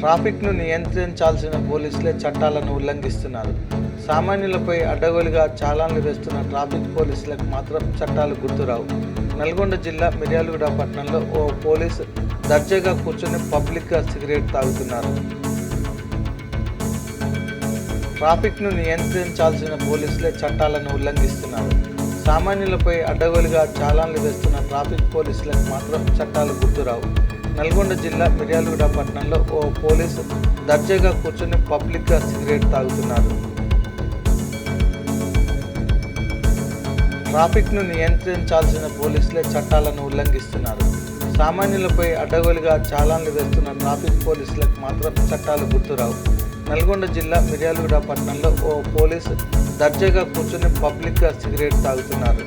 ట్రాఫిక్ను నియంత్రించాల్సిన పోలీసులే చట్టాలను ఉల్లంఘిస్తున్నారు. సామాన్యులపై అడ్డగోలుగా చాలాన్లు వేస్తున్న ట్రాఫిక్ పోలీసులకు మాత్రం చట్టాలు గుర్తురావు. నల్గొండ జిల్లా మిర్యాలగూడ పట్టణంలో ఓ పోలీసు దర్జాగా కూర్చొని పబ్లిక్గా సిగరెట్ తాగుతున్నారు. ట్రాఫిక్ను నియంత్రించాల్సిన పోలీసులే చట్టాలను ఉల్లంఘిస్తున్నారు. సామాన్యులపై అడ్డగోలుగా చాలాన్లు వేస్తున్న ట్రాఫిక్ పోలీసులకు మాత్రం చట్టాలు గుర్తురావు. నల్గొండ జిల్లా మిర్యాలగూడ పట్టణంలో ఓ పోలీసు దర్జాగా కూర్చొని పబ్లిక్గా సిగరెట్ తాగుతున్నారు. ట్రాఫిక్ను నియంత్రించాల్సిన పోలీసులే చట్టాలను ఉల్లంఘిస్తున్నారు. సామాన్యులపై అడ్డగోలుగా చాలాన్లు వేస్తున్న ట్రాఫిక్ పోలీసులకు మాత్రం చట్టాలు గుర్తురావు. నల్గొండ జిల్లా మిర్యాలగూడ పట్టణంలో ఓ పోలీసు దర్జాగా కూర్చొని పబ్లిక్గా సిగరెట్ తాగుతున్నారు.